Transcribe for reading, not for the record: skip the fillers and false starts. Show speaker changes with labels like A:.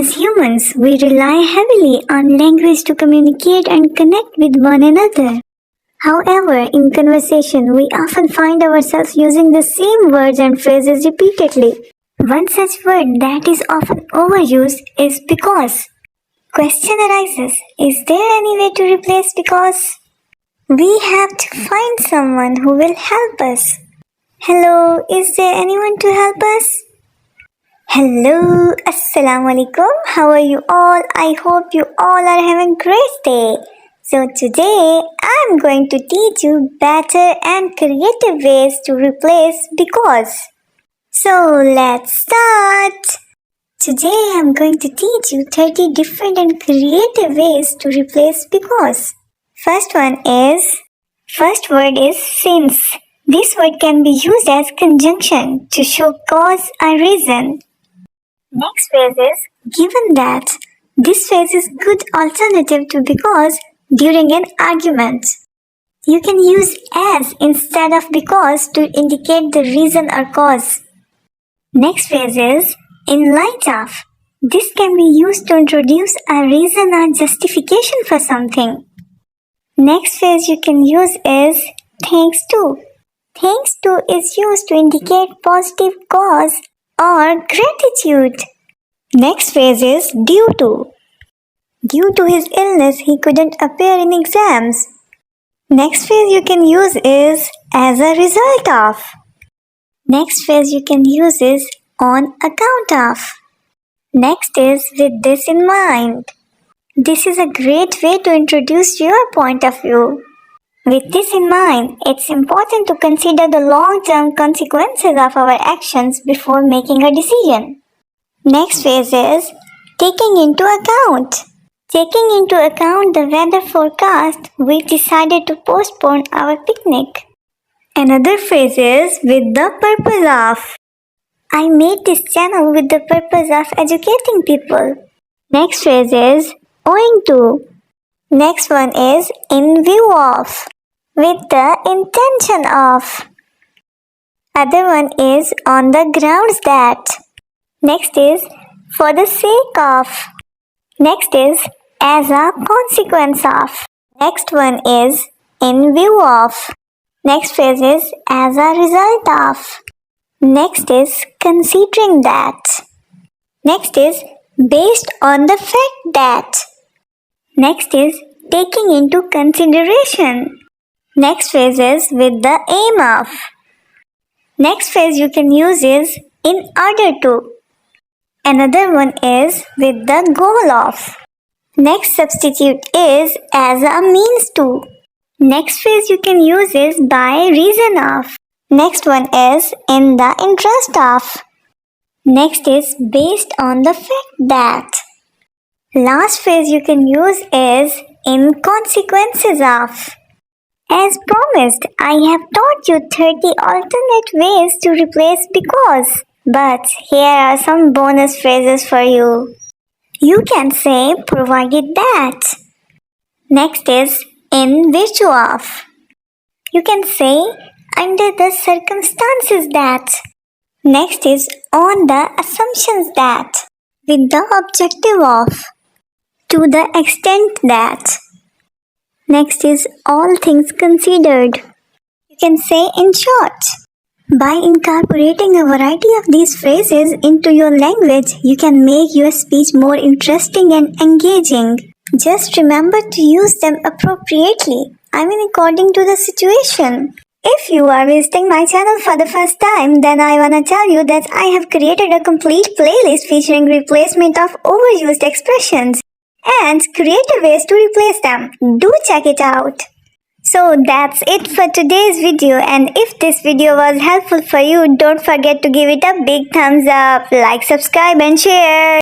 A: As humans, we rely heavily on language to communicate and connect with one another. However, in conversation, we often find ourselves using the same words and phrases repeatedly. One such word that is often overused is because. Question arises, is there any way to replace because? We have to find someone who will help us. Hello, is there anyone to help us? Hello, Assalamu alaikum. How are you all? I hope you all are having a great day. So today I'm going to teach you better and creative ways to replace because. So let's start. Today I'm going to teach you 30 different and creative ways to replace because. First word is since. This word can be used as conjunction to show cause or reason. Next phrase is given that. This phrase is good alternative to because during an argument. You can use as instead of because to indicate the reason or cause. Next phrase is in light of. This can be used to introduce a reason or justification for something. Next phrase you can use is thanks to. Thanks to is used to indicate positive cause or gratitude. Next phrase is due to. Due to his illness, he couldn't appear in exams. Next phrase you can use is as a result of. Next phrase you can use is on account of. Next is with this in mind. This is a great way to introduce your point of view. With this in mind, it's important to consider the long-term consequences of our actions before making a decision. Next phrase is taking into account. Taking into account the weather forecast, we decided to postpone our picnic. Another phrase is with the purpose of. I made this channel with the purpose of educating people. Next phrase is owing to. Next one is in view of. With the intention of. Other one is on the grounds that. Next is for the sake of. Next is as a consequence of. Next one is in view of. Next phrase is as a result of. Next is considering that. Next is based on the fact that. Next is taking into consideration. Next phrase is with the aim of. Next phrase you can use is in order to. Another one is with the goal of. Next substitute is as a means to. Next phrase you can use is by reason of. Next one is in the interest of. Next is based on the fact that. Last phrase you can use is in consequences of. As promised, I have taught you 30 alternate ways to replace because. But here are some bonus phrases for you. You can say provided that. Next is in virtue of. You can say under the circumstances that. Next is on the assumptions that. With the objective of. To the extent that. Next is all things considered. You can say in short. By incorporating a variety of these phrases into your language, you can make your speech more interesting and engaging. Just remember to use them appropriately, according to the situation. If you are visiting my channel for the first time, then I wanna tell you that I have created a complete playlist featuring replacement of overused expressions and creative ways to replace them. Do check it out. So that's it for today's video, and if this video was helpful for you, don't forget to give it a big thumbs up, like, subscribe and share.